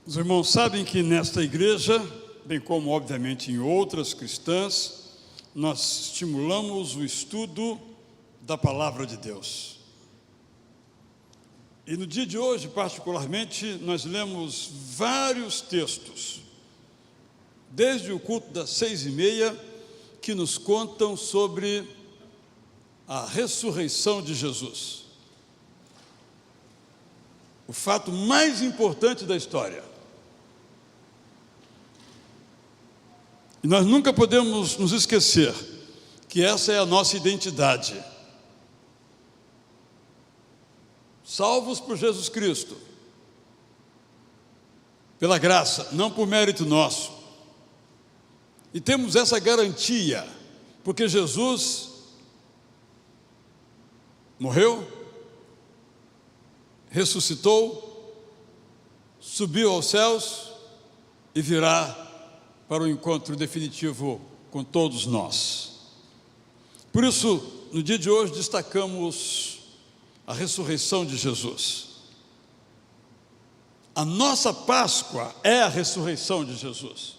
Os irmãos sabem que nesta igreja, bem como obviamente em outras cristãs, nós estimulamos o estudo da palavra de Deus. E no dia de hoje, particularmente, nós lemos vários textos, desde o culto das 6:30, que nos contam sobre a ressurreição de Jesus. O fato mais importante da história. E nós nunca podemos nos esquecer que essa é a nossa identidade. Salvos por Jesus Cristo, pela graça, não por mérito nosso. E temos essa garantia, porque Jesus morreu, ressuscitou, subiu aos céus e virá para o encontro definitivo com todos nós. Por isso, no dia de hoje, destacamos a ressurreição de Jesus. A nossa Páscoa é a ressurreição de Jesus.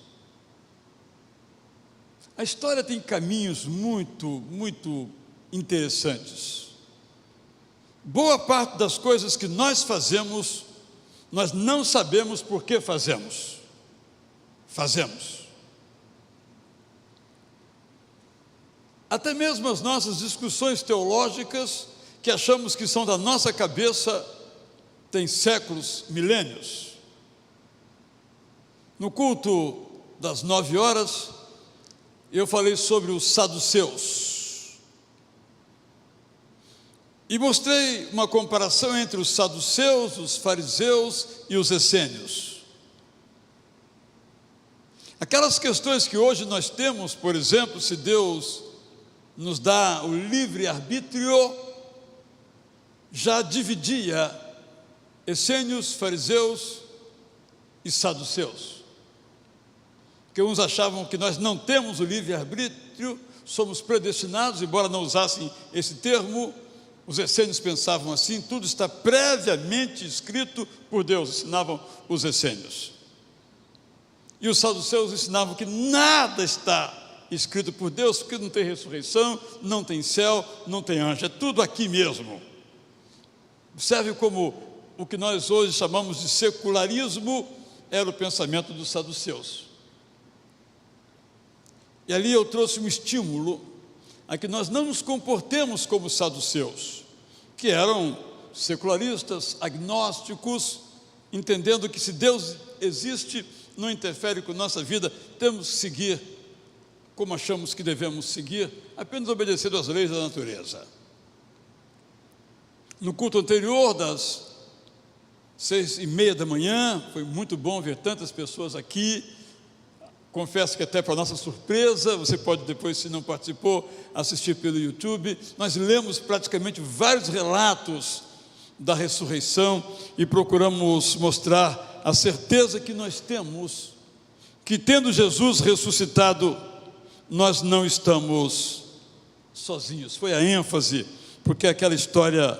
A história tem caminhos muito interessantes. Boa parte das coisas que nós fazemos, nós não sabemos por que fazemos. Até mesmo as nossas discussões teológicas, que achamos que são da nossa cabeça, têm séculos, milênios. No culto das 9 horas, eu falei sobre os saduceus. E mostrei uma comparação entre os saduceus, os fariseus e os essênios. Aquelas questões que hoje nós temos, por exemplo, se Deus nos dá o livre-arbítrio, já dividia essênios, fariseus e saduceus. Porque uns achavam que nós não temos o livre-arbítrio, somos predestinados, embora não usassem esse termo. Os essênios pensavam assim: tudo está previamente escrito por Deus, ensinavam os essênios. E os saduceus ensinavam que nada está escrito por Deus, porque não tem ressurreição, não tem céu, não tem anjo, é tudo aqui mesmo. Observe como o que nós hoje chamamos de secularismo era o pensamento dos saduceus. E ali eu trouxe um estímulo a que nós não nos comportemos como os saduceus, que eram secularistas, agnósticos, entendendo que se Deus existe, não interfere com nossa vida, temos que seguir como achamos que devemos seguir, apenas obedecendo às leis da natureza. No culto anterior, das 6:30 da manhã, foi muito bom ver tantas pessoas aqui. Confesso que até para nossa surpresa, você pode depois, se não participou, assistir pelo YouTube. Nós lemos praticamente vários relatos da ressurreição e procuramos mostrar a certeza que nós temos, que tendo Jesus ressuscitado, nós não estamos sozinhos. Foi a ênfase, porque aquela história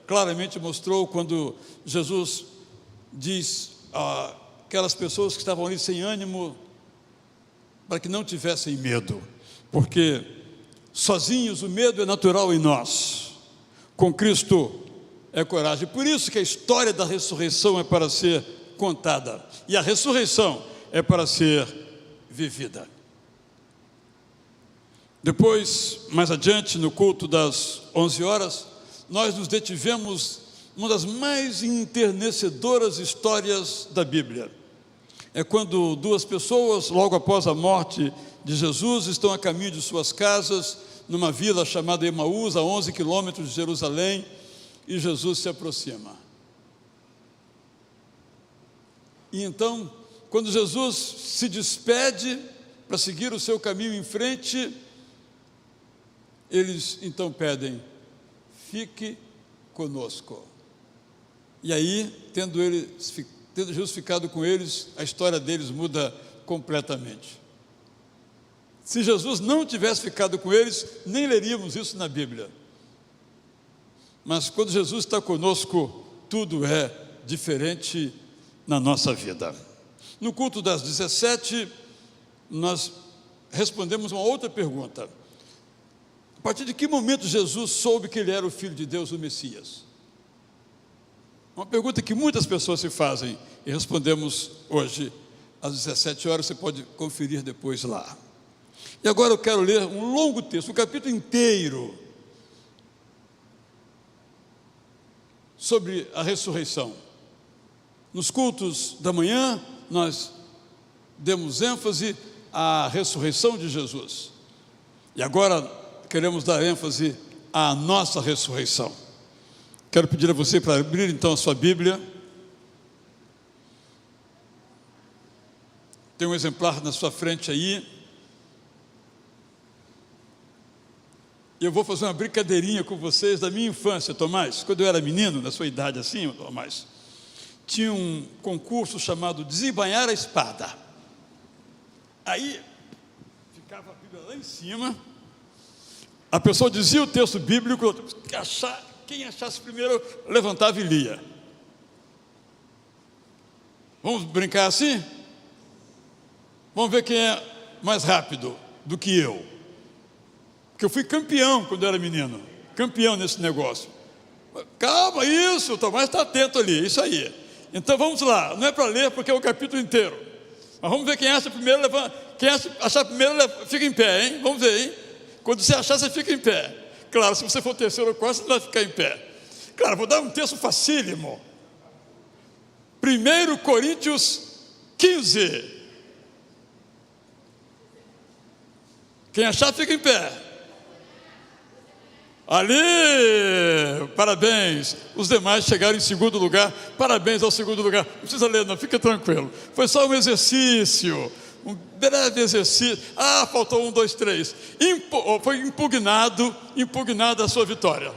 claramente mostrou quando Jesus diz àquelas pessoas que estavam ali sem ânimo, para que não tivessem medo, porque sozinhos o medo é natural em nós, com Cristo é coragem. Por isso que a história da ressurreição é para ser contada, e a ressurreição é para ser vivida. Depois, mais adiante, no culto das 11 horas, nós nos detivemos numa das mais enternecedoras histórias da Bíblia. É quando duas pessoas, logo após a morte de Jesus, estão a caminho de suas casas, numa vila chamada Emaús, a 11 quilômetros de Jerusalém, e Jesus se aproxima. E então, quando Jesus se despede para seguir o seu caminho em frente, eles então pedem: fique conosco. E aí, tendo Jesus ficado com eles, a história deles muda completamente. Se Jesus não tivesse ficado com eles, nem leríamos isso na Bíblia. Mas quando Jesus está conosco, tudo é diferente na nossa vida. No culto das 17, nós respondemos uma outra pergunta. A partir de que momento Jesus soube que ele era o Filho de Deus, o Messias? Uma pergunta que muitas pessoas se fazem e respondemos hoje às 17 horas, você pode conferir depois lá. E agora eu quero ler um longo texto, um capítulo inteiro, sobre a ressurreição. Nos cultos da manhã, nós demos ênfase à ressurreição de Jesus. E agora queremos dar ênfase à nossa ressurreição. Quero pedir a você para abrir então a sua Bíblia. Tem um exemplar na sua frente aí. Eu vou fazer uma brincadeirinha com vocês da minha infância, Tomás. Quando eu era menino, da sua idade assim, Tomás, tinha um concurso chamado Desembainhar a Espada. Aí, ficava a Bíblia lá em cima, a pessoa dizia o texto bíblico, quem achasse primeiro levantava e lia. Vamos brincar assim? Vamos ver quem é mais rápido do que eu. Porque eu fui campeão quando eu era menino, campeão nesse negócio. Calma, isso, o Tomás está atento ali, isso aí. Então vamos lá, não é para ler porque é o capítulo inteiro. Mas vamos ver quem acha primeiro, quem achar primeiro, fica em pé, hein? Vamos ver, hein? Quando você achar, você fica em pé. Claro, se você for terceiro ou quarto, você não vai ficar em pé. Claro, vou dar um texto facílimo. 1 Coríntios 15. Quem achar, fica em pé. Ali, parabéns. Os demais chegaram em segundo lugar. Parabéns ao segundo lugar. Não precisa ler, não, fica tranquilo. Foi só um exercício, um breve exercício. Faltou 1, 2, 3. Foi impugnada a sua vitória.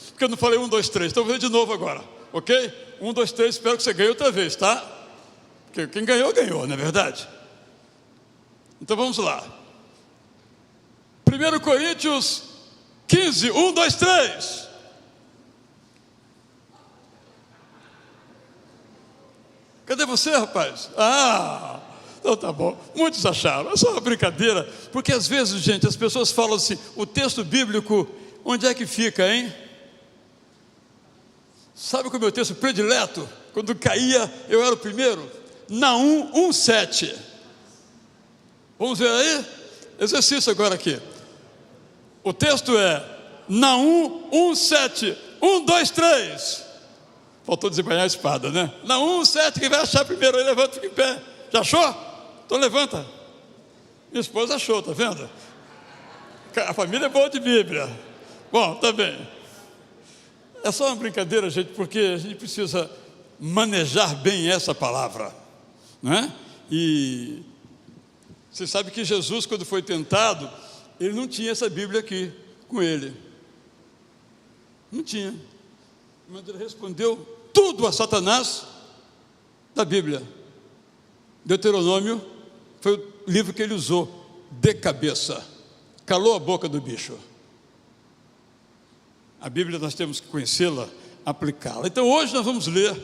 Porque eu não falei 1, 2, 3. Então vou ver de novo agora, ok? 1, 2, 3, espero que você ganhe outra vez, tá? Porque quem ganhou, ganhou, não é verdade? Então vamos lá. 1 Coríntios 15, 1, 2, 3. Cadê você, rapaz? Então tá bom. Muitos acharam, é só uma brincadeira. Porque às vezes, gente, as pessoas falam assim, o texto bíblico, onde é que fica, hein? Sabe qual é o meu texto predileto? Quando caía, eu era o primeiro. Naum 1:7. Vamos ver aí? Exercício agora aqui. O texto é Naum 1:7. 1, 2, 3. Faltou desembainhar a espada, né? Naum 1:7, quem vai achar primeiro aí, levanta, fica em pé. Já achou? Então levanta. Minha esposa achou, tá vendo? A família é boa de Bíblia. Bom, tá bem. É só uma brincadeira, gente, porque a gente precisa manejar bem essa palavra, não é? E você sabe que Jesus, quando foi tentado, ele não tinha essa Bíblia aqui com ele. Não tinha. Mas ele respondeu tudo a Satanás da Bíblia. Deuteronômio foi o livro que ele usou de cabeça. Calou a boca do bicho. A Bíblia nós temos que conhecê-la, aplicá-la. Então hoje nós vamos ler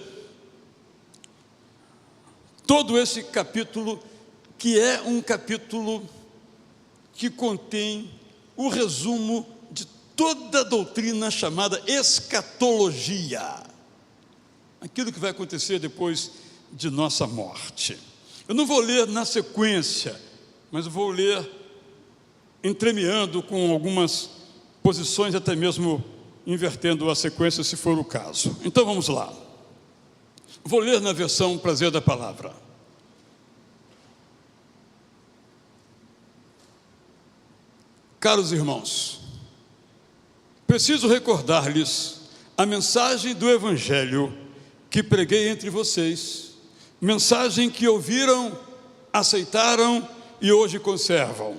todo esse capítulo, que é um capítulo que contém o resumo de toda a doutrina chamada escatologia, aquilo que vai acontecer depois de nossa morte. Eu não vou ler na sequência, mas eu vou ler entremeando com algumas posições, até mesmo invertendo a sequência, se for o caso. Então vamos lá. Vou ler na versão Prazer da Palavra. Caros irmãos, preciso recordar-lhes a mensagem do Evangelho que preguei entre vocês, mensagem que ouviram, aceitaram e hoje conservam.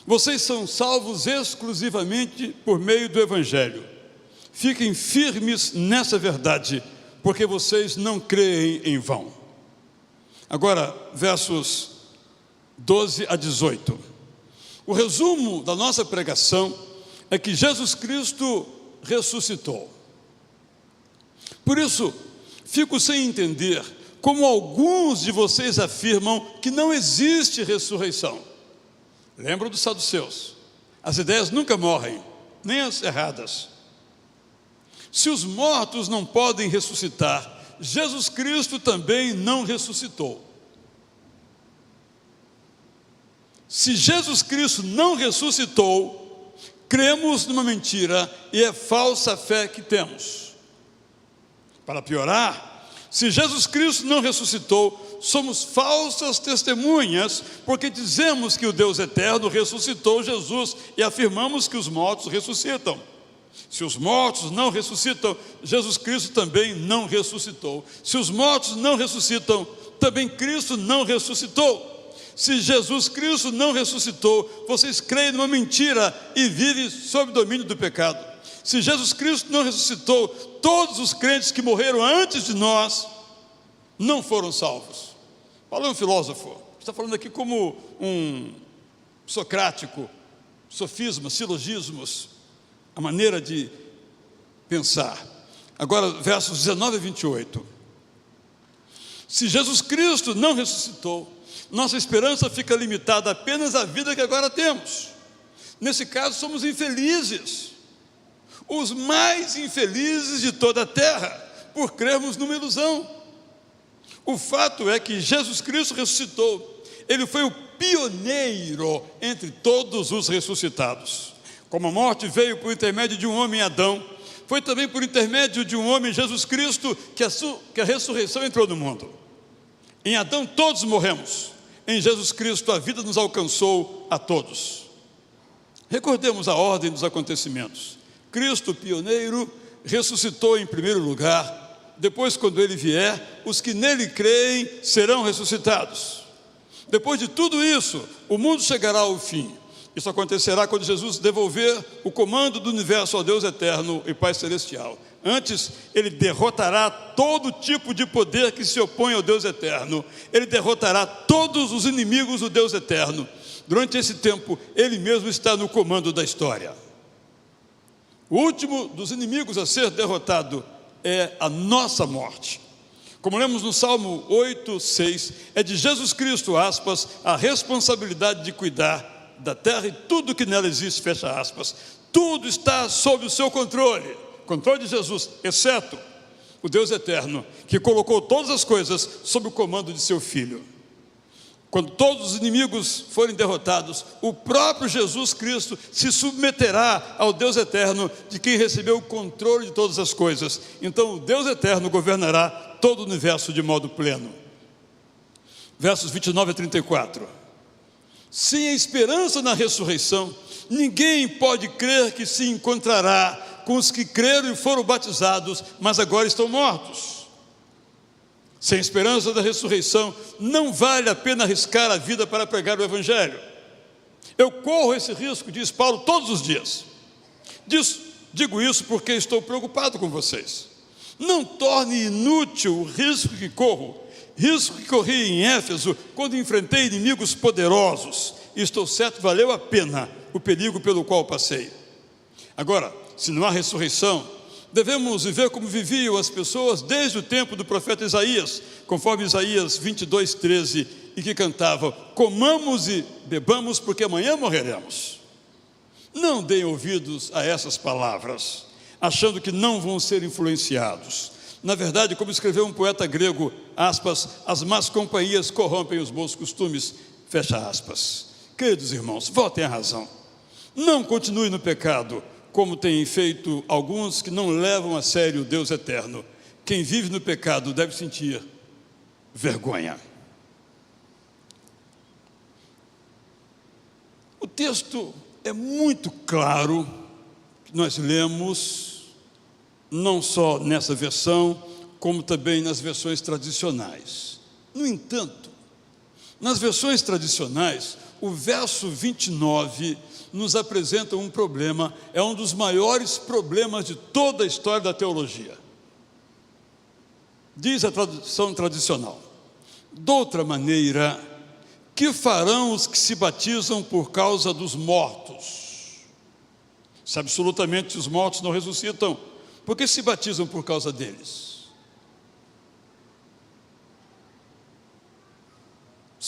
Vocês são salvos exclusivamente por meio do Evangelho. Fiquem firmes nessa verdade, porque vocês não creem em vão. Agora, versos 12 a 18. O resumo da nossa pregação é que Jesus Cristo ressuscitou. Por isso, fico sem entender como alguns de vocês afirmam que não existe ressurreição. Lembram dos saduceus? As ideias nunca morrem, nem as erradas. Se os mortos não podem ressuscitar, Jesus Cristo também não ressuscitou. Se Jesus Cristo não ressuscitou, cremos numa mentira e é falsa fé que temos. Para piorar, se Jesus Cristo não ressuscitou, somos falsas testemunhas, porque dizemos que o Deus eterno ressuscitou Jesus e afirmamos que os mortos ressuscitam. Se os mortos não ressuscitam, Jesus Cristo também não ressuscitou. Se os mortos não ressuscitam, também Cristo não ressuscitou. Se Jesus Cristo não ressuscitou, vocês creem numa mentira e vivem sob o domínio do pecado. Se Jesus Cristo não ressuscitou, todos os crentes que morreram antes de nós não foram salvos. Paulo é um filósofo, está falando aqui como um socrático, sofisma, silogismos, a maneira de pensar. Agora, versos 19 e 28. Se Jesus Cristo não ressuscitou, nossa esperança fica limitada apenas à vida que agora temos. Nesse caso, somos infelizes, os mais infelizes de toda a terra, por crermos numa ilusão. O fato é que Jesus Cristo ressuscitou. Ele foi o pioneiro entre todos os ressuscitados. Como a morte veio por intermédio de um homem, Adão, foi também por intermédio de um homem, Jesus Cristo, que a ressurreição entrou no mundo. Em Adão todos morremos. Em Jesus Cristo a vida nos alcançou a todos. Recordemos a ordem dos acontecimentos. Cristo, pioneiro, ressuscitou em primeiro lugar. Depois, quando Ele vier, os que nele creem serão ressuscitados. Depois de tudo isso, o mundo chegará ao fim. Isso acontecerá quando Jesus devolver o comando do universo ao Deus eterno e Pai celestial. Antes, Ele derrotará todo tipo de poder que se opõe ao Deus eterno. Ele derrotará todos os inimigos do Deus eterno. Durante esse tempo, Ele mesmo está no comando da história. O último dos inimigos a ser derrotado é a nossa morte. Como lemos no Salmo 8:6, é de Jesus Cristo, aspas, a responsabilidade de cuidar da terra e tudo que nela existe, fecha aspas. Tudo está sob o seu controle de Jesus, exceto o Deus eterno, que colocou todas as coisas sob o comando de seu Filho. Quando todos os inimigos forem derrotados, o próprio Jesus Cristo se submeterá ao Deus eterno, de quem recebeu o controle de todas as coisas. Então o Deus eterno governará todo o universo de modo pleno. Versos 29 a 34. Sem a esperança na ressurreição, ninguém pode crer que se encontrará com os que creram e foram batizados, mas agora estão mortos. Sem esperança da ressurreição, não vale a pena arriscar a vida para pregar o Evangelho. Eu corro esse risco, diz Paulo, todos os dias. Digo isso porque estou preocupado com vocês. Não torne inútil o risco que corro, risco que corri em Éfeso, quando enfrentei inimigos poderosos. E estou certo, valeu a pena o perigo pelo qual passei. Agora, se não há ressurreição, devemos viver como viviam as pessoas desde o tempo do profeta Isaías, conforme Isaías 22:13, e que cantava: comamos e bebamos, porque amanhã morreremos. Não deem ouvidos a essas palavras, achando que não vão ser influenciados. Na verdade, como escreveu um poeta grego, aspas, as más companhias corrompem os bons costumes, fecha aspas. Queridos irmãos, voltem à razão. Não continue no pecado, como têm feito alguns que não levam a sério o Deus eterno. Quem vive no pecado deve sentir vergonha. O texto é muito claro, que nós lemos, não só nessa versão, como também nas versões tradicionais. No entanto, nas versões tradicionais, o verso 29 nos apresenta um problema, é um dos maiores problemas de toda a história da teologia. Diz a tradução tradicional: de outra maneira, que farão os que se batizam por causa dos mortos? Se absolutamente os mortos não ressuscitam, por que se batizam por causa deles?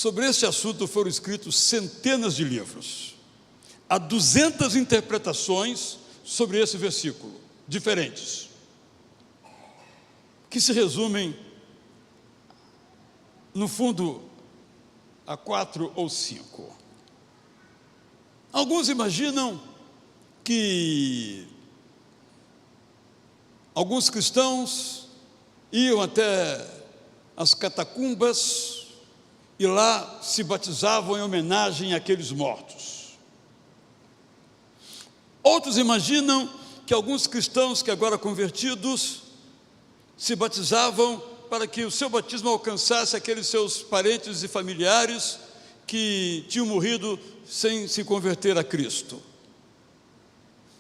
Sobre este assunto foram escritos centenas de livros. Há 200 interpretações sobre esse versículo, diferentes, que se resumem, no fundo, a 4 ou 5. Alguns imaginam que alguns cristãos iam até as catacumbas e lá se batizavam em homenagem àqueles mortos. Outros imaginam que alguns cristãos que agora convertidos se batizavam para que o seu batismo alcançasse aqueles seus parentes e familiares que tinham morrido sem se converter a Cristo.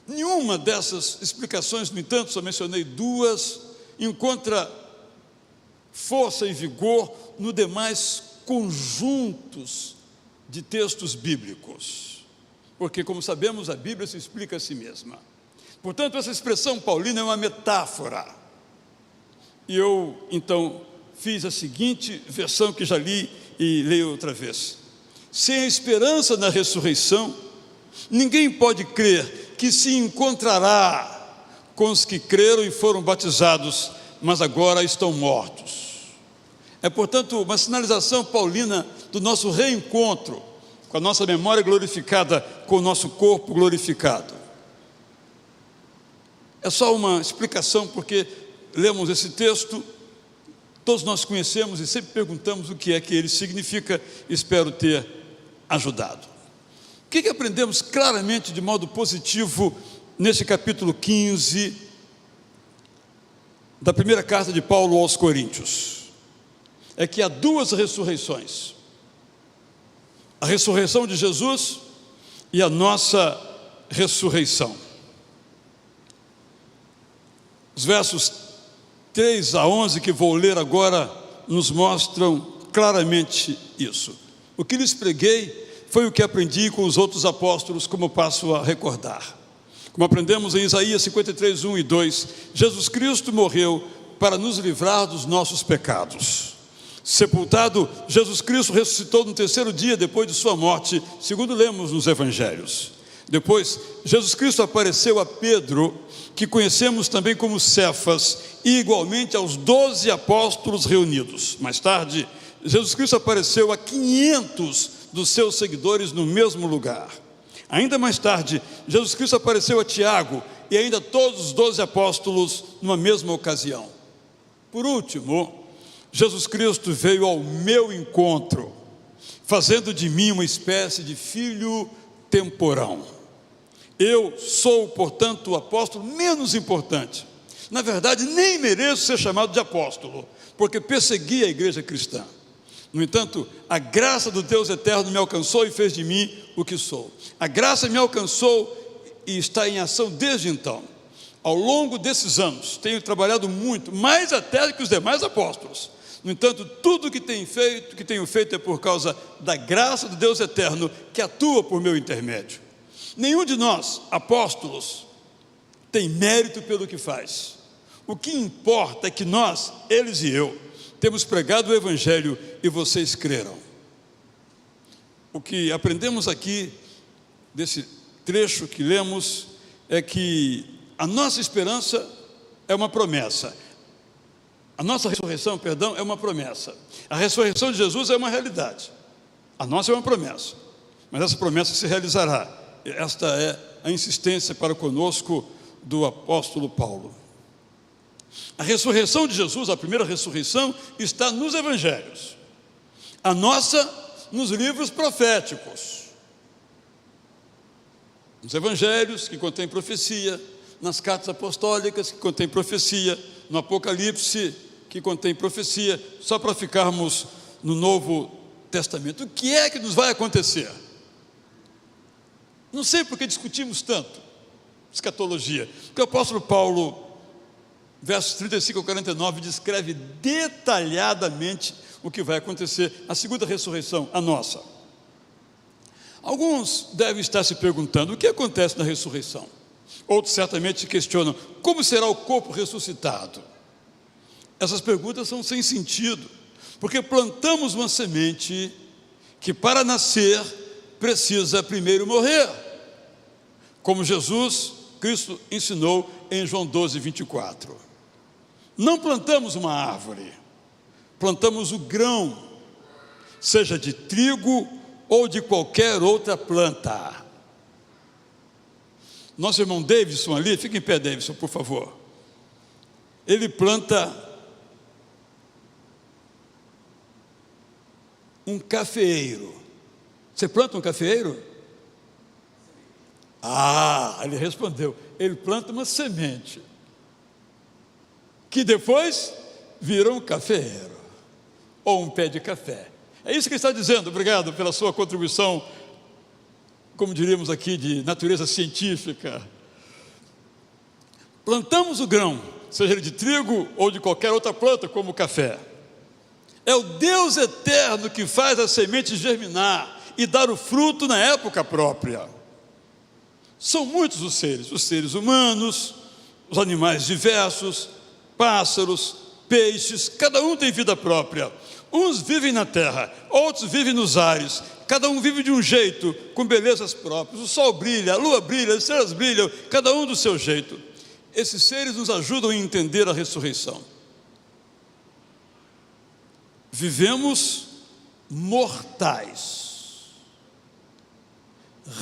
Nenhuma dessas explicações, no entanto, só mencionei duas, encontra força e vigor no demais conjuntos de textos bíblicos, porque, como sabemos, a Bíblia se explica a si mesma. Portanto, essa expressão paulina é uma metáfora. E eu, então, fiz a seguinte versão que já li e leio outra vez. Sem a esperança na ressurreição, ninguém pode crer que se encontrará com os que creram e foram batizados, mas agora estão mortos. É, portanto, uma sinalização paulina do nosso reencontro com a nossa memória glorificada, com o nosso corpo glorificado. É só uma explicação, porque lemos esse texto, todos nós conhecemos e sempre perguntamos o que é que ele significa. Espero ter ajudado. O que aprendemos claramente de modo positivo nesse capítulo 15 da primeira carta de Paulo aos Coríntios? É que há duas ressurreições: a ressurreição de Jesus e a nossa ressurreição. Os versos 3 a 11 que vou ler agora nos mostram claramente isso. O que lhes preguei foi o que aprendi com os outros apóstolos, como passo a recordar. Como aprendemos em Isaías 53, 1 e 2, Jesus Cristo morreu para nos livrar dos nossos pecados. Sepultado, Jesus Cristo ressuscitou no terceiro dia depois de sua morte, segundo lemos nos Evangelhos. Depois, Jesus Cristo apareceu a Pedro, que conhecemos também como Cefas, e igualmente aos 12 apóstolos reunidos. Mais tarde, Jesus Cristo apareceu a 500 dos seus seguidores no mesmo lugar. Ainda mais tarde, Jesus Cristo apareceu a Tiago e ainda todos os 12 apóstolos numa mesma ocasião. Por último, Jesus Cristo veio ao meu encontro, fazendo de mim uma espécie de filho temporão. Eu sou, portanto, o apóstolo menos importante. Na verdade, nem mereço ser chamado de apóstolo, porque persegui a igreja cristã. No entanto, a graça do Deus eterno me alcançou e fez de mim o que sou. A graça me alcançou e está em ação desde então. Ao longo desses anos, tenho trabalhado muito, mais até que os demais apóstolos. No entanto, tudo que tenho feito é por causa da graça do Deus eterno que atua por meu intermédio. Nenhum de nós, apóstolos, tem mérito pelo que faz. O que importa é que nós, eles e eu, temos pregado o Evangelho e vocês creram. O que aprendemos aqui, desse trecho que lemos, é que a nossa esperança é uma promessa. A nossa ressurreição, é uma promessa. A ressurreição de Jesus é uma realidade. A nossa é uma promessa. Mas essa promessa se realizará. Esta é a insistência para conosco do apóstolo Paulo. A ressurreição de Jesus, a primeira ressurreição, está nos Evangelhos. A nossa, nos livros proféticos. Nos Evangelhos, que contém profecia, nas cartas apostólicas, que contém profecia, no Apocalipse, que contém profecia, só para ficarmos no Novo Testamento. O que é que nos vai acontecer? Não sei porque discutimos tanto escatologia, porque o apóstolo Paulo, versos 35 a 49, descreve detalhadamente o que vai acontecer, a segunda ressurreição, a nossa. Alguns devem estar se perguntando o que acontece na ressurreição. Outros certamente se questionam como será o corpo ressuscitado. Essas perguntas são sem sentido, porque plantamos uma semente que para nascer precisa primeiro morrer, como Jesus Cristo ensinou em João 12, 24. Não plantamos uma árvore, plantamos o grão, seja de trigo ou de qualquer outra planta. Nosso irmão Davidson ali, fica em pé, Davidson, por favor. Ele planta um cafeeiro. Você planta um cafeeiro? Ah, ele respondeu. Ele planta uma semente, que depois vira um cafeeiro, ou um pé de café. É isso que ele está dizendo. Obrigado pela sua contribuição, como diríamos aqui, de natureza científica. Plantamos o grão, seja ele de trigo ou de qualquer outra planta, como o café. É o Deus eterno que faz a semente germinar e dar o fruto na época própria. São muitos os seres humanos, os animais diversos, pássaros, peixes, cada um tem vida própria. Uns vivem na terra, outros vivem nos ares, cada um vive de um jeito, com belezas próprias. O sol brilha, a lua brilha, as estrelas brilham, cada um do seu jeito. Esses seres nos ajudam a entender a ressurreição. Vivemos mortais,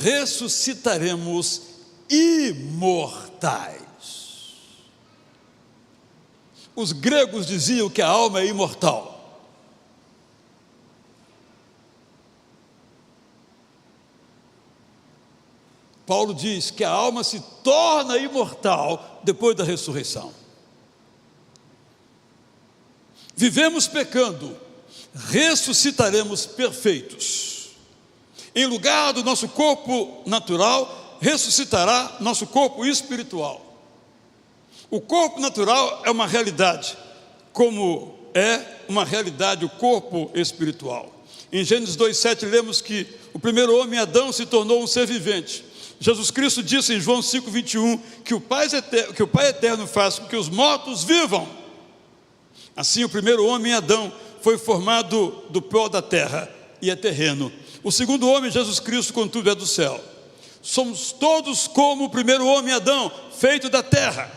ressuscitaremos imortais. Os gregos diziam que a alma é imortal. Paulo diz que a alma se torna imortal depois da ressurreição. Vivemos pecando, ressuscitaremos perfeitos. Em lugar do nosso corpo natural, ressuscitará nosso corpo espiritual. O corpo natural é uma realidade, como é uma realidade o corpo espiritual. Em Gênesis 2,7 lemos que o primeiro homem, Adão, se tornou um ser vivente. Jesus Cristo disse em João 5,21 que o Pai eterno faz com que os mortos vivam. Assim, o primeiro homem, Adão, foi formado do pó da terra e é terreno. O segundo homem, Jesus Cristo, contudo, é do céu. Somos todos como o primeiro homem, Adão, feito da terra.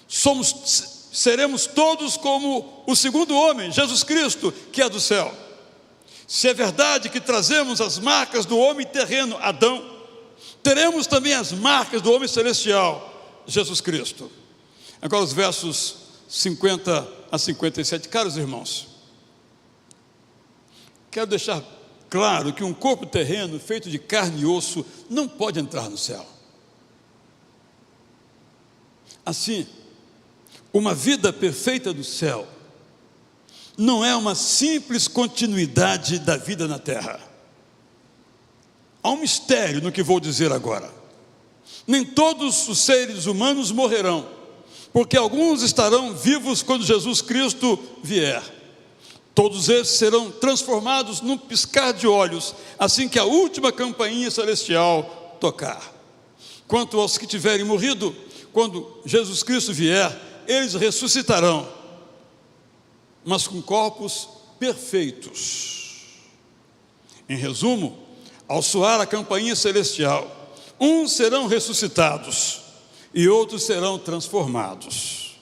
Seremos todos como o segundo homem, Jesus Cristo, que é do céu. Se é verdade que trazemos as marcas do homem terreno, Adão, teremos também as marcas do homem celestial, Jesus Cristo. Agora os versos 50 a 57. Caros irmãos, quero deixar claro que um corpo terreno feito de carne e osso não pode entrar no céu. Assim, uma vida perfeita do céu não é uma simples continuidade da vida na terra. Há um mistério no que vou dizer agora. Nem todos os seres humanos morrerão, porque alguns estarão vivos quando Jesus Cristo vier. Todos eles serão transformados num piscar de olhos, assim que a última campainha celestial tocar. Quanto aos que tiverem morrido, quando Jesus Cristo vier, eles ressuscitarão, mas com corpos perfeitos. Em resumo, ao soar a campainha celestial, uns serão ressuscitados e outros serão transformados.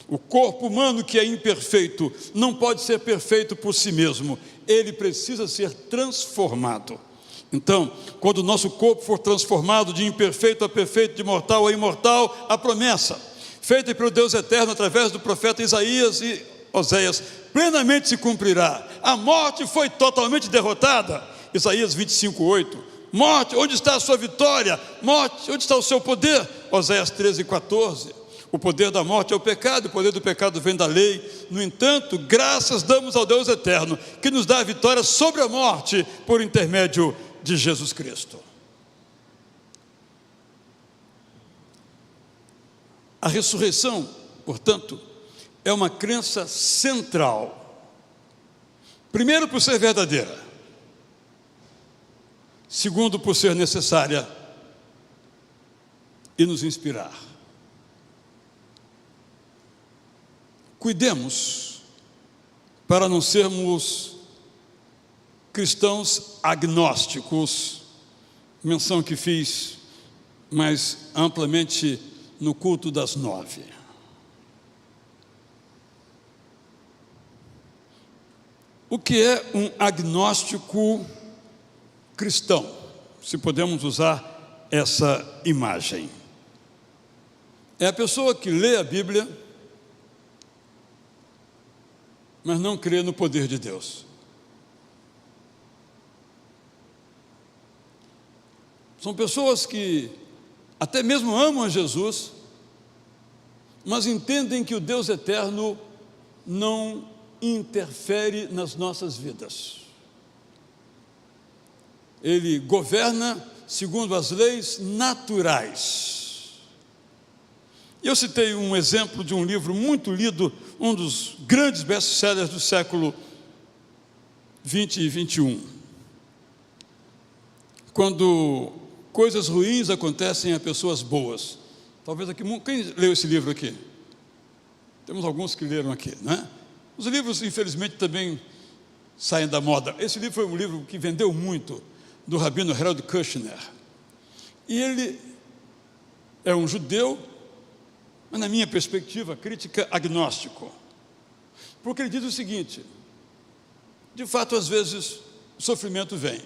O corpo humano, que é imperfeito, não pode ser perfeito por si mesmo, ele precisa ser transformado. Então, quando o nosso corpo for transformado de imperfeito a perfeito, de mortal a imortal, a promessa feita pelo Deus eterno através do profeta Isaías e Oséias plenamente se cumprirá. A morte foi totalmente derrotada. Isaías 25:8. Morte, onde está a sua vitória? Morte, onde está o seu poder? Oséias 13:14. O poder da morte é o pecado, o poder do pecado vem da lei. No entanto, graças damos ao Deus eterno, que nos dá a vitória sobre a morte, por intermédio de Jesus Cristo. A ressurreição, portanto, é uma crença central. Primeiro, por ser verdadeira. Segundo, por ser necessária e nos inspirar. Cuidemos para não sermos cristãos agnósticos, menção que fiz mais amplamente no culto das 9. O que é um agnóstico cristão, se podemos usar essa imagem? É a pessoa que lê a Bíblia, mas não crê no poder de Deus. São pessoas que até mesmo amam a Jesus, mas entendem que o Deus eterno não interfere nas nossas vidas. Ele governa segundo as leis naturais. Eu citei um exemplo de um livro muito lido, um dos grandes best-sellers do século 20 e 21. Quando coisas ruins acontecem a pessoas boas. Talvez aqui, quem leu esse livro aqui? Temos alguns que leram aqui, né? Os livros, infelizmente, também saem da moda. Esse livro foi um livro que vendeu muito, do rabino Harold Kushner. E ele é um judeu, mas na minha perspectiva crítica, agnóstico. Porque ele diz o seguinte: de fato, às vezes, o sofrimento vem.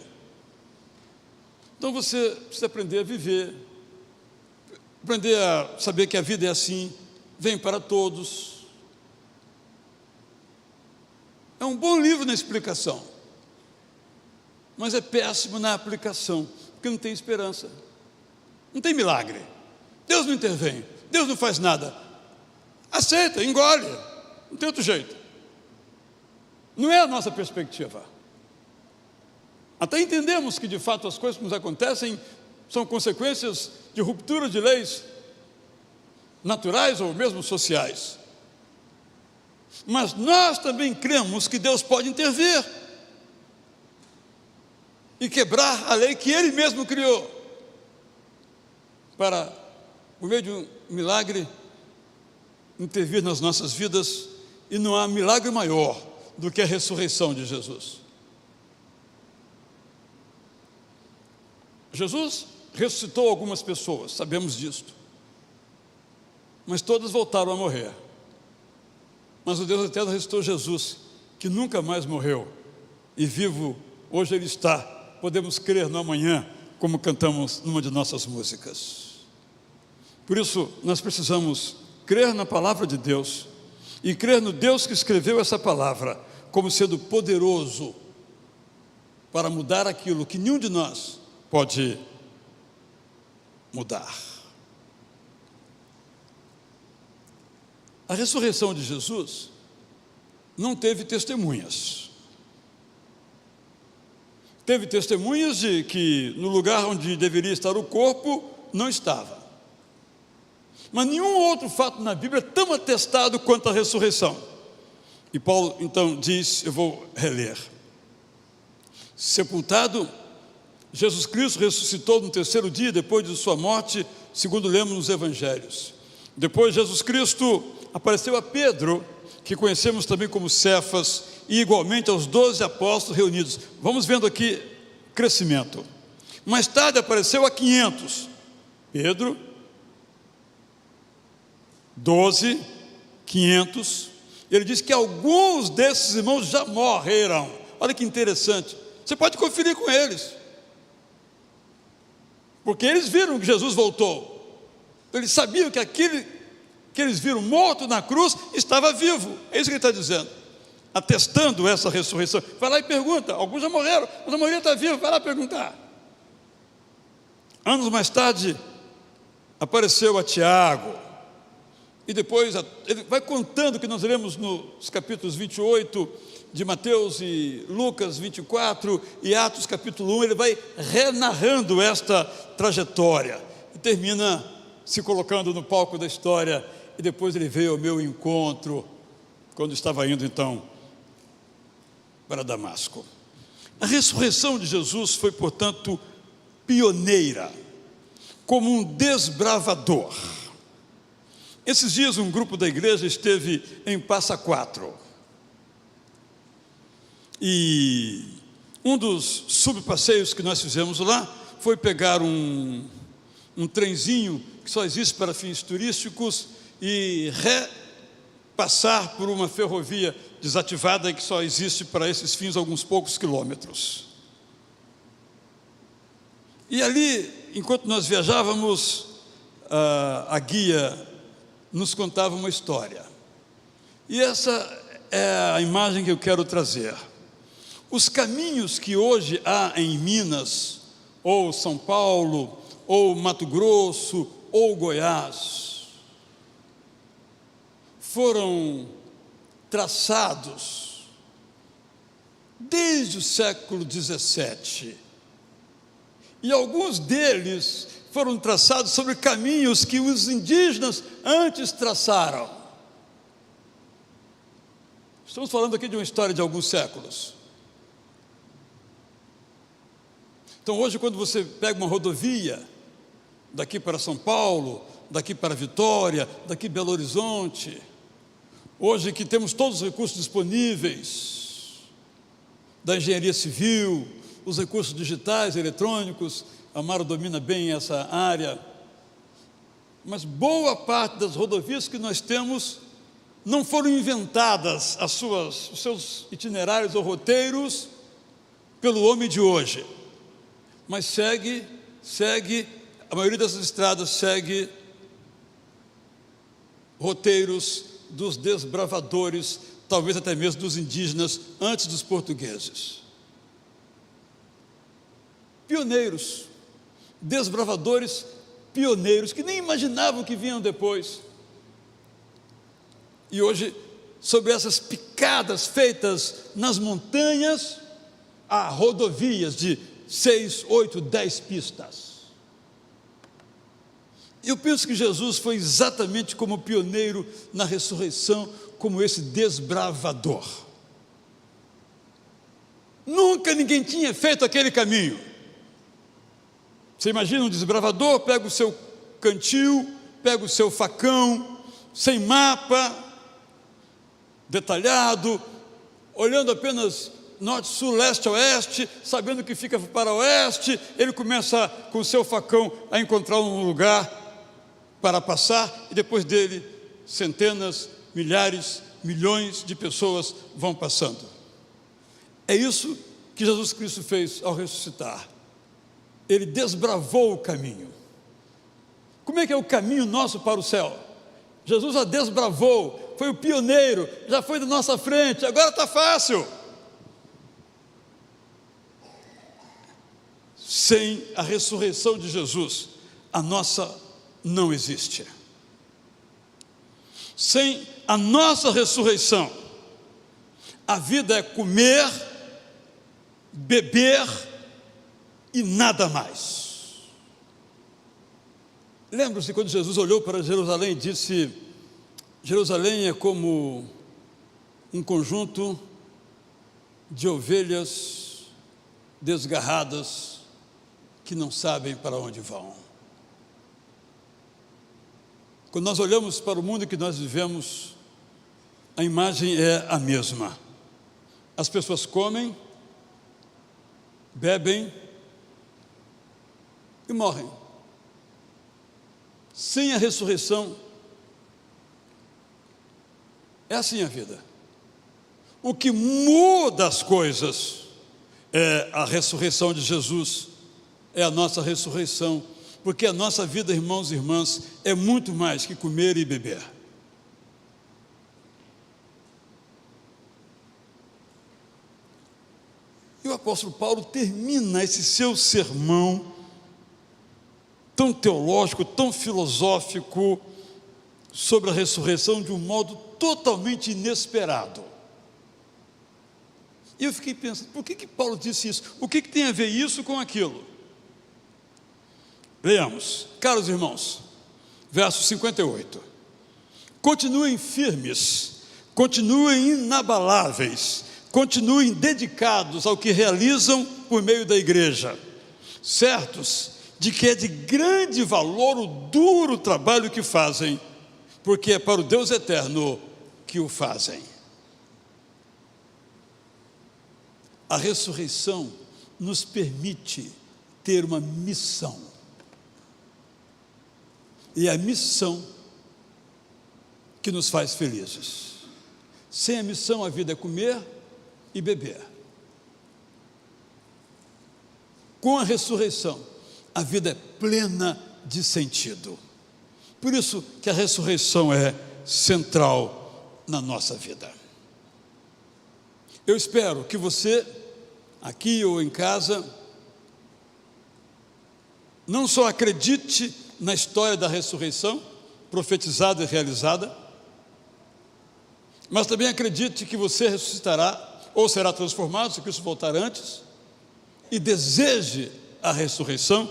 Então você precisa aprender a viver, aprender a saber que a vida é assim, vem para todos. É um bom livro na explicação, mas é péssimo na aplicação, porque não tem esperança, não tem milagre. Deus não intervém, Deus não faz nada. Aceita, engole, não tem outro jeito. Não é a nossa perspectiva. Até entendemos que de fato as coisas que nos acontecem são consequências de ruptura de leis naturais ou mesmo sociais. Mas nós também cremos que Deus pode intervir e quebrar a lei que Ele mesmo criou, para, por meio de um milagre, intervir nas nossas vidas. E não há milagre maior do que a ressurreição de Jesus. Jesus ressuscitou algumas pessoas, sabemos disto, mas todas voltaram a morrer. Mas o Deus eterno ressuscitou Jesus, que nunca mais morreu, e vivo hoje Ele está. Podemos crer no amanhã, como cantamos numa de nossas músicas. Por isso nós precisamos crer na palavra de Deus e crer no Deus que escreveu essa palavra como sendo poderoso para mudar aquilo que nenhum de nós pode mudar. A ressurreição de Jesus não teve testemunhas. Teve testemunhas de que no lugar onde deveria estar o corpo, não estava. Mas nenhum outro fato na Bíblia é tão atestado quanto a ressurreição. E Paulo então diz, eu vou reler: sepultado, Jesus Cristo ressuscitou no terceiro dia depois de sua morte, segundo lemos nos evangelhos. Depois Jesus Cristo apareceu a Pedro, que conhecemos também como Cefas, e igualmente aos 12 apóstolos reunidos. Vamos vendo aqui crescimento. Mais tarde apareceu a 500. Pedro, 12, 500. Ele diz que alguns desses irmãos já morreram. Olha que interessante. Você pode conferir com eles, porque eles viram que Jesus voltou. Eles sabiam que aquele que eles viram morto na cruz estava vivo. É isso que ele está dizendo, atestando essa ressurreição. Vai lá e pergunta. Alguns já morreram, mas a maioria está viva. Vai lá perguntar. Anos mais tarde apareceu a Tiago. E depois ele vai contando, que nós lemos nos capítulos 28 de Mateus e Lucas 24 e Atos capítulo 1, ele vai renarrando esta trajetória e termina se colocando no palco da história. E depois ele veio ao meu encontro, quando estava indo então para Damasco. A ressurreição de Jesus foi, portanto, pioneira, como um desbravador. Esses dias um grupo da igreja esteve em Passa Quatro, e Um dos subpasseios que nós fizemos lá foi pegar um trenzinho que só existe para fins turísticos e repassar por uma ferrovia desativada que só existe para esses fins alguns poucos quilômetros. E ali, enquanto nós viajávamos, a guia nos contava uma história. E essa é a imagem que eu quero trazer. Os caminhos que hoje há em Minas, ou São Paulo, ou Mato Grosso, ou Goiás, foram traçados desde o século XVII. E alguns deles foram traçados sobre caminhos que os indígenas antes traçaram. Estamos falando aqui de uma história de alguns séculos. Então hoje, quando você pega uma rodovia, daqui para São Paulo, daqui para Vitória, daqui Belo Horizonte, hoje que temos todos os recursos disponíveis, da engenharia civil, os recursos digitais, eletrônicos, a Mara domina bem essa área, mas boa parte das rodovias que nós temos não foram inventadas, os seus itinerários ou roteiros, pelo homem de hoje, mas segue, a maioria dessas estradas segue roteiros dos desbravadores, talvez até mesmo dos indígenas, antes dos portugueses. Pioneiros, desbravadores pioneiros, que nem imaginavam que vinham depois. E hoje, sobre essas picadas feitas nas montanhas, há rodovias de 6, 8, 10 pistas. Eu penso que Jesus foi exatamente como pioneiro na ressurreição, como esse desbravador. Nunca ninguém tinha feito aquele caminho. Você imagina um desbravador, pega o seu cantil, pega o seu facão, sem mapa detalhado, olhando apenas norte, sul, leste, oeste, sabendo que fica para oeste, ele começa com o seu facão a encontrar um lugar para passar, e depois dele, centenas, milhares, milhões de pessoas vão passando. É isso que Jesus Cristo fez ao ressuscitar. Ele desbravou o caminho. Como é que é o caminho nosso para o céu? Jesus a desbravou, foi o pioneiro, já foi da nossa frente, agora está fácil. Sem a ressurreição de Jesus, a nossa não existe. Sem a nossa ressurreição, a vida é comer, beber e nada mais. Lembra-se quando Jesus olhou para Jerusalém e disse: Jerusalém é como um conjunto de ovelhas desgarradas que não sabem para onde vão. Quando nós olhamos para o mundo que nós vivemos, a imagem é a mesma. As pessoas comem, bebem e morrem. Sem a ressurreição, é assim a vida. O que muda as coisas é a ressurreição de Jesus, é a nossa ressurreição, porque a nossa vida, irmãos e irmãs, é muito mais que comer e beber. E o apóstolo Paulo termina esse seu sermão tão teológico, tão filosófico, sobre a ressurreição de um modo totalmente inesperado. E eu fiquei pensando, por que Paulo disse isso? O que tem a ver isso com aquilo? Leamos, caros irmãos, verso 58. Continuem firmes, continuem inabaláveis, continuem dedicados ao que realizam por meio da igreja, certos de que é de grande valor o duro trabalho que fazem, porque é para o Deus eterno que o fazem. A ressurreição nos permite ter uma missão. E é a missão que nos faz felizes. Sem a missão, a vida é comer e beber. Com a ressurreição, a vida é plena de sentido. Por isso que a ressurreição é central na nossa vida. Eu espero que você, aqui ou em casa, não só acredite na história da ressurreição, profetizada e realizada, mas também acredite que você ressuscitará, ou será transformado, se Cristo voltar antes, e deseje a ressurreição,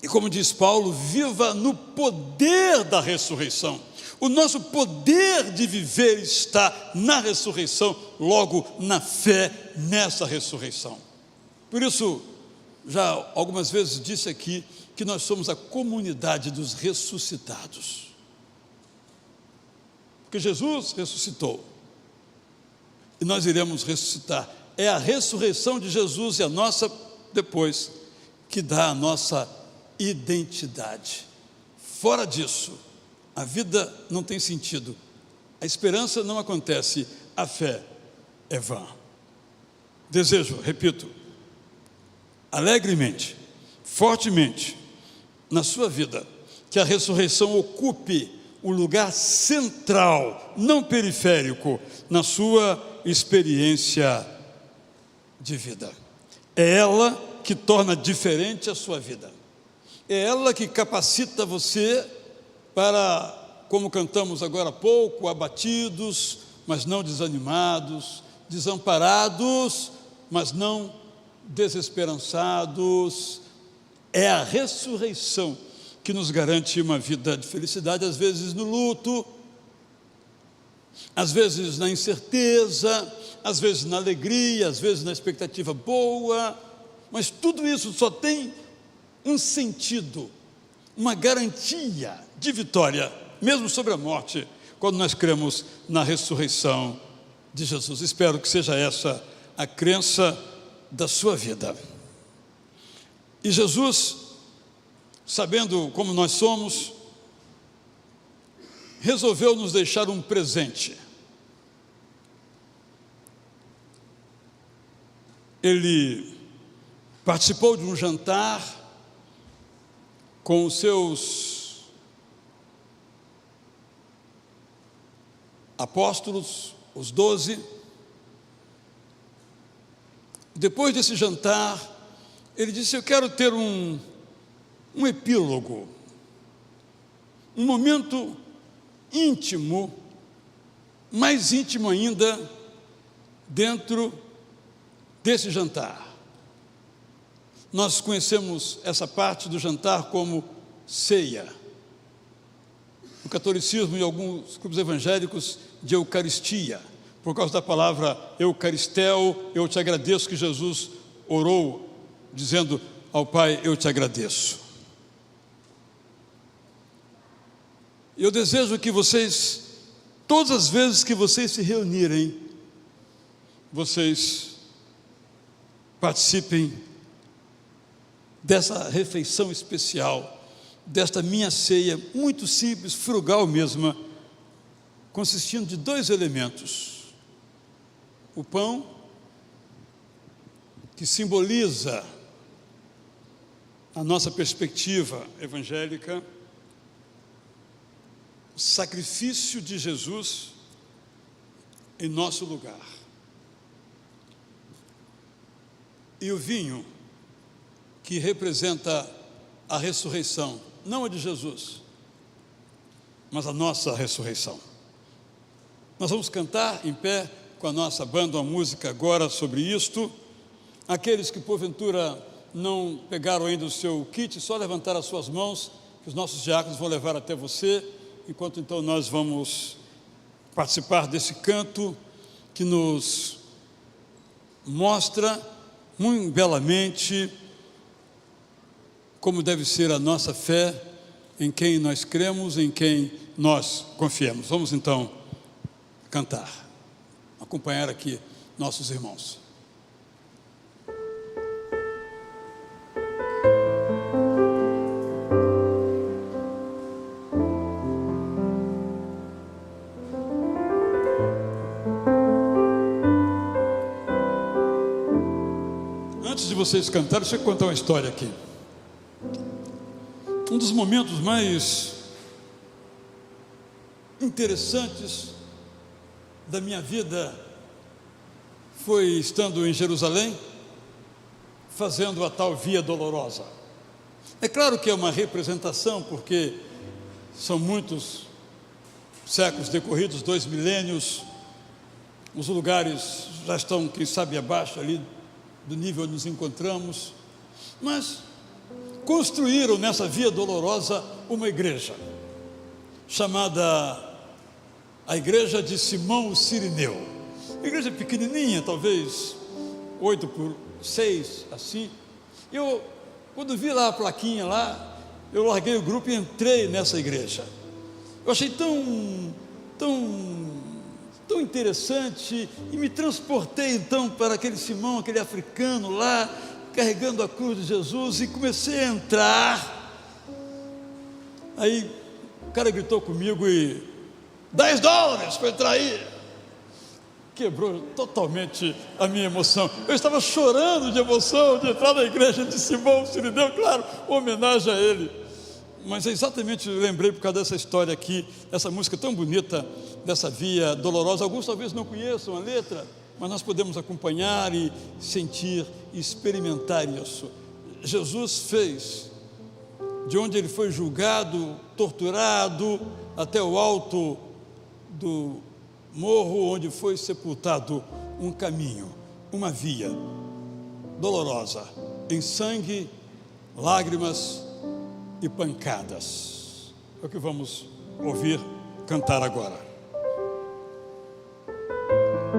e como diz Paulo, viva no poder da ressurreição. O nosso poder de viver está na ressurreição, logo na fé nessa ressurreição. Por isso, já algumas vezes disse aqui que nós somos a comunidade dos ressuscitados. Porque Jesus ressuscitou, e nós iremos ressuscitar. É a ressurreição de Jesus e a nossa depois que dá a nossa identidade. Fora disso, a vida não tem sentido, a esperança não acontece, a fé é vã. Desejo, repito, alegremente, fortemente, na sua vida, que a ressurreição ocupe um lugar central, não periférico, na sua experiência de vida. É ela que torna diferente a sua vida. É ela que capacita você para, como cantamos agora há pouco, abatidos, mas não desanimados, desamparados, mas não desesperançados. É a ressurreição que nos garante uma vida de felicidade, às vezes no luto, às vezes na incerteza, às vezes na alegria, às vezes na expectativa boa, mas tudo isso só tem um sentido, uma garantia de vitória, mesmo sobre a morte, quando nós cremos na ressurreição de Jesus. Espero que seja essa a crença da sua vida. E Jesus, sabendo como nós somos, resolveu nos deixar um presente. Ele participou de um jantar com os seus apóstolos, os 12. Depois desse jantar, ele disse: eu quero ter um epílogo, um momento íntimo, mais íntimo ainda, dentro desse jantar. Nós conhecemos essa parte do jantar como ceia. No catolicismo e alguns grupos evangélicos, de Eucaristia, por causa da palavra Eucaristel, eu te agradeço, que Jesus orou, dizendo ao Pai: eu te agradeço. Eu desejo que vocês, todas as vezes que vocês se reunirem, vocês participem dessa refeição especial, desta minha ceia, muito simples, frugal mesma, consistindo de 2 elementos: o pão, que simboliza a nossa perspectiva evangélica, o sacrifício de Jesus em nosso lugar, e o vinho, que representa a ressurreição, não a de Jesus, mas a nossa ressurreição. Nós vamos cantar em pé com a nossa banda uma música agora sobre isto. Aqueles que porventura não pegaram ainda o seu kit, só levantar as suas mãos, que os nossos diáconos vão levar até você, enquanto então nós vamos participar desse canto que nos mostra muito belamente como deve ser a nossa fé, em quem nós cremos, em quem nós confiamos. Vamos então cantar, acompanhar aqui nossos irmãos. Antes de vocês cantarem, deixa eu contar uma história aqui. Um dos momentos mais interessantes da minha vida foi estando em Jerusalém, fazendo a tal Via Dolorosa. É claro que é uma representação, porque são muitos séculos decorridos, 2 milênios, os lugares já estão, quem sabe, abaixo ali do nível onde nos encontramos, mas construíram nessa Via Dolorosa uma igreja, chamada a Igreja de Simão o Cirineu. Igreja pequenininha, talvez 8x6, assim. Quando vi lá a plaquinha lá, eu larguei o grupo e entrei nessa igreja. Eu achei tão interessante e me transportei então para aquele Simão, aquele africano lá, carregando a cruz de Jesus, e comecei a entrar. Aí o cara gritou comigo e $10 para entrar aí. Quebrou totalmente a minha emoção. Eu estava chorando de emoção de entrar na igreja de Simão Cirineu, claro, homenagem a ele. Mas é exatamente, eu lembrei por causa dessa história aqui, essa música tão bonita, dessa Via Dolorosa. Alguns talvez não conheçam a letra, mas nós podemos acompanhar e sentir e experimentar isso. Jesus fez, de onde ele foi julgado, torturado, até o alto do morro onde foi sepultado, um caminho, uma via dolorosa, em sangue, lágrimas e pancadas. É o que vamos ouvir cantar agora.